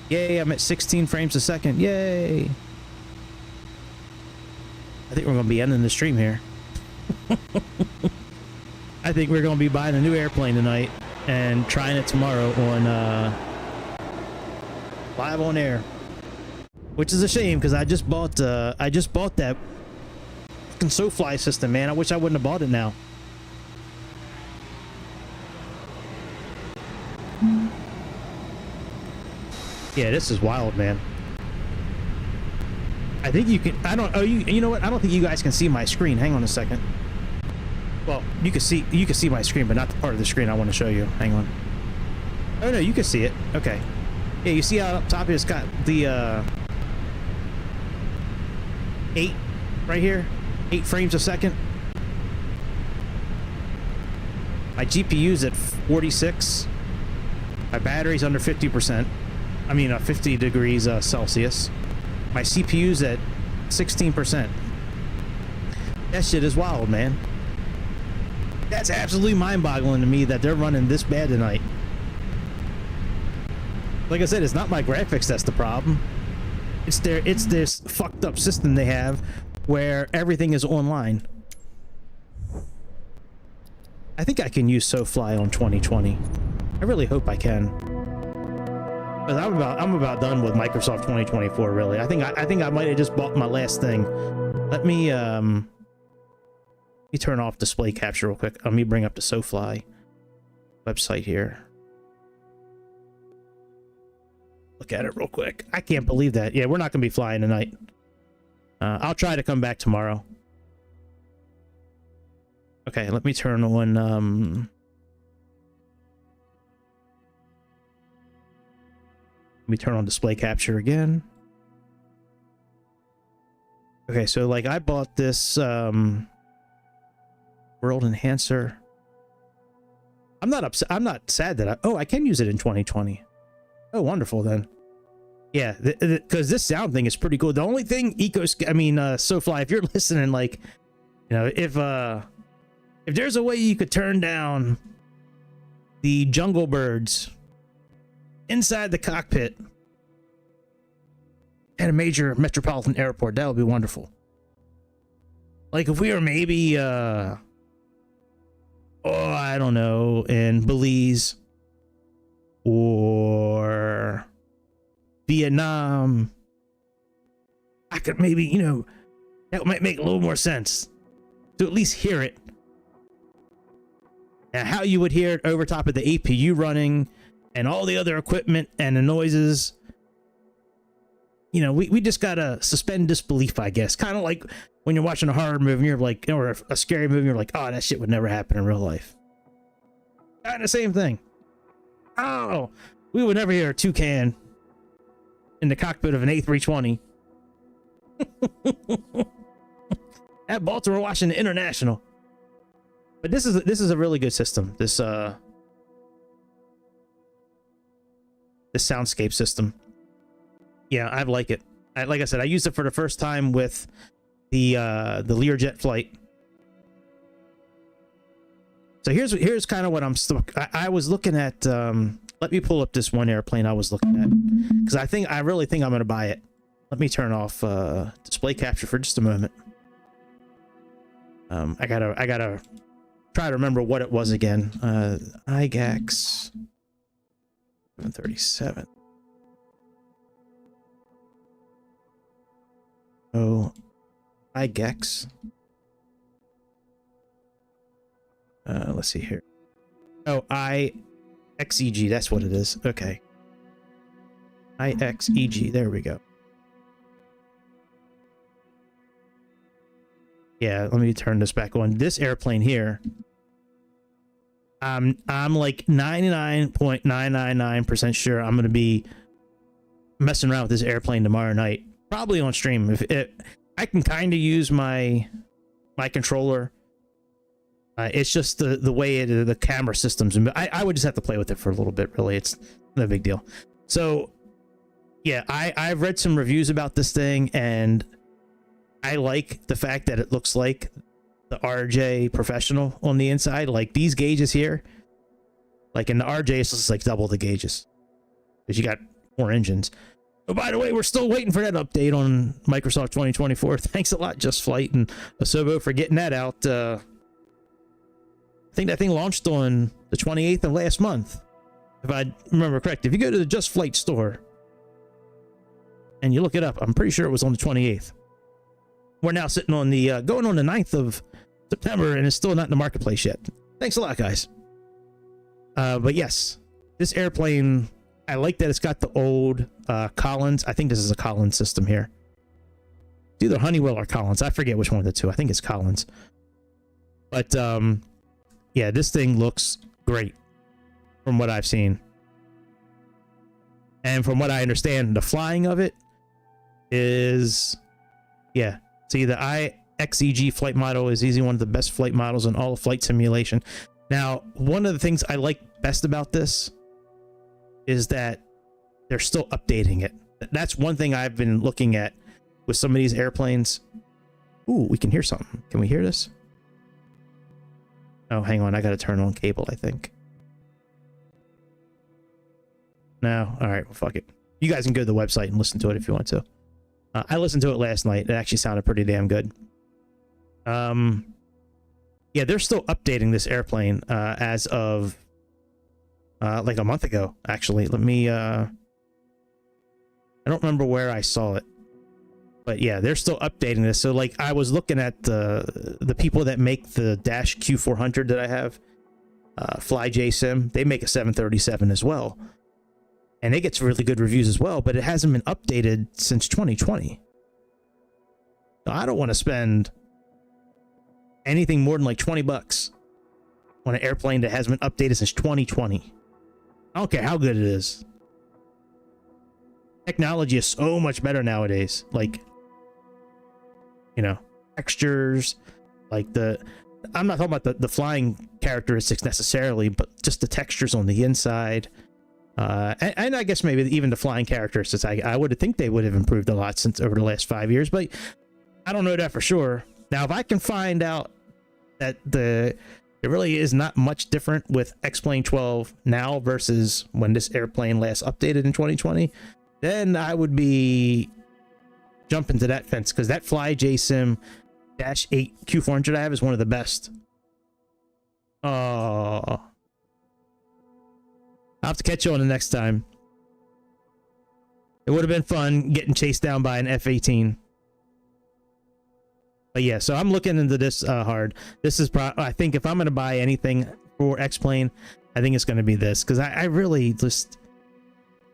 Yay, I'm at 16 frames a second. Yay! I think we're going to be ending the stream here. I think we're going to be buying a new airplane tonight and trying it tomorrow on live on air, which is a shame because I just bought that fucking SoFly system, man. I wish I wouldn't have bought it now. Yeah, this is wild, man. I think you can. I don't. Oh, you know what? I don't think you guys can see my screen. Hang on a second. Well, you can see my screen, but not the part of the screen I want to show you. Hang on. Oh no, you can see it. Okay. Yeah, you see how up top it's got the 8 right here, 8 frames a second. My GPU's at 46. My battery's under 50%. I mean, 50 degrees Celsius. My CPU's at 16%. That shit is wild, man. That's absolutely mind-boggling to me that they're running this bad tonight. Like I said, it's not my graphics that's the problem. It's this fucked up system they have where everything is online. I think I can use SoFly on 2020. I really hope I can. But I'm about done with Microsoft 2024. Really, I think I might have just bought my last thing. Let me turn off display capture real quick. Let me bring up the SoFly website here. Look at it real quick. I can't believe that. Yeah, we're not gonna be flying tonight. I'll try to come back tomorrow. Okay, let me turn on let me turn on display capture again. Okay, so like I bought this world enhancer. I'm not upset. I'm not sad that I can use it in 2020. Oh, wonderful then. Yeah, because this sound thing is pretty cool. The only thing SoFly, if you're listening, like, you know, if there's a way you could turn down the jungle birds inside the cockpit at a major metropolitan airport, that would be wonderful. Like if we were maybe I don't know, in Belize or Vietnam, I could maybe, you know, that might make a little more sense to at least hear it. And how you would hear it over top of the APU running and all the other equipment and the noises. You know, we just gotta suspend disbelief, I guess. Kind of like when you're watching a horror movie, you're like, or a scary movie, you're like, oh, that shit would never happen in real life. Kind of the same thing. Oh, we would never hear a toucan in the cockpit of an A320 at Baltimore, Washington International. But this is a really good system. This soundscape system. Yeah, I like it. Like I said, I used it for the first time with the Learjet flight. So here's kind of what I'm stuck. I was looking at. Let me pull up this one airplane I was looking at, because I really think I'm gonna buy it. Let me turn off display capture for just a moment. I gotta try to remember what it was again. IGAX 737. Oh, IGAX. Let's see here. Oh, IXEG. That's what it is. Okay. IXEG. There we go. Yeah, let me turn this back on. This airplane here, I'm like 99.999% sure I'm gonna be messing around with this airplane tomorrow night, probably on stream. If I can kind of use my controller, it's just the way the camera systems, and I would just have to play with it for a little bit. Really, it's no big deal. So yeah, I've read some reviews about this thing, and I like the fact that it looks like the RJ Professional on the inside. Like these gauges here, like in the RJ, it's just like double the gauges because you got 4 engines. Oh, by the way, we're still waiting for that update on Microsoft 2024. Thanks a lot, Just Flight and Asobo, for getting that out. I think that thing launched on the 28th of last month, if I remember correct. If you go to the Just Flight store and you look it up, I'm pretty sure it was on the 28th. We're now sitting on the going on the 9th of September, and it's still not in the marketplace yet. Thanks a lot, guys. But yes, this airplane, I like that it's got the old Collins. I think this is a Collins system here. It's either Honeywell or Collins. I forget which one of the two. I think it's Collins. But yeah, this thing looks great from what I've seen. And from what I understand, the flying of it is, yeah, See, the IXEG flight model is easily one of the best flight models in all of flight simulation. Now, one of the things I like best about this is that they're still updating it. That's one thing I've been looking at with some of these airplanes. Ooh, we can hear something. Can we hear this? Oh, hang on. I got to turn on cable, I think. No? All right. Well, fuck it. You guys can go to the website and listen to it if you want to. I listened to it last night. It actually sounded pretty damn good. Yeah, they're still updating this airplane as of like a month ago, actually. Let me... I don't remember where I saw it. But yeah, they're still updating this. So like I was looking at the people that make the Dash Q400 that I have, FlyJSim, they make a 737 as well. And it gets really good reviews as well, but it hasn't been updated since 2020. So I don't want to spend anything more than like 20 bucks on an airplane that hasn't been updated since 2020. I don't care how good it is. Technology is so much better nowadays. Like, you know, textures, like I'm not talking about the flying characteristics necessarily, but just the textures on the inside. And I guess maybe even the flying characteristics, I would think they would have improved a lot since over the last 5 years, but I don't know that for sure. Now, if I can find out that there really is not much different with X-Plane 12 now versus when this airplane last updated in 2020, then I would be jumping to that fence, because that FlyJSim Dash 8 Q400 I have is one of the best. Oh, I'll have to catch you on the next time. It would have been fun getting chased down by an F-18. But yeah, so I'm looking into this hard. This is I think if I'm going to buy anything for X-Plane, I think it's going to be this, because I really just...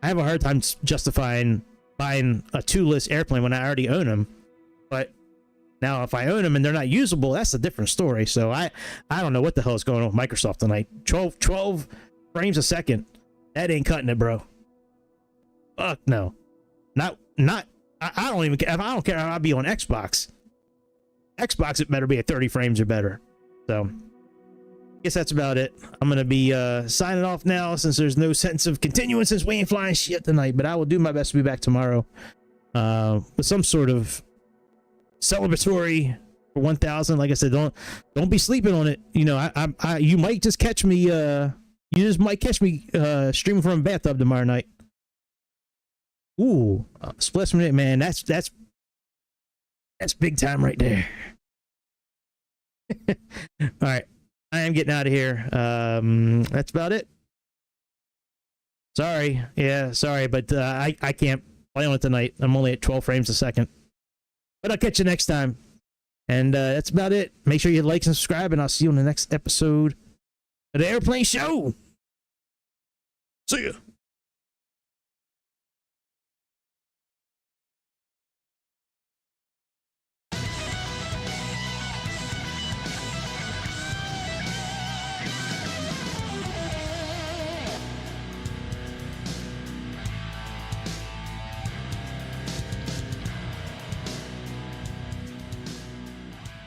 I have a hard time justifying buying a two-list airplane when I already own them. But now if I own them and they're not usable, that's a different story. So I don't know what the hell is going on with Microsoft tonight. 12 frames a second. That ain't cutting it, bro. Fuck no. I don't even care. I don't care how I'll be on Xbox. Xbox, it better be at 30 frames or better. So I guess that's about it. I'm going to be signing off now, since there's no sense of continuing, since we ain't flying shit tonight. But I will do my best to be back tomorrow with some sort of celebratory for 1,000. Like I said, don't be sleeping on it. You know, you might just catch me. You just might catch me streaming from a bathtub tomorrow night. Ooh, Splish Minute, man. That's big time right there. All right. I am getting out of here. That's about it. Sorry. Yeah, sorry, but I can't play on it tonight. I'm only at 12 frames a second. But I'll catch you next time. And that's about it. Make sure you like and subscribe, and I'll see you on the next episode of the Airplane Show. See ya.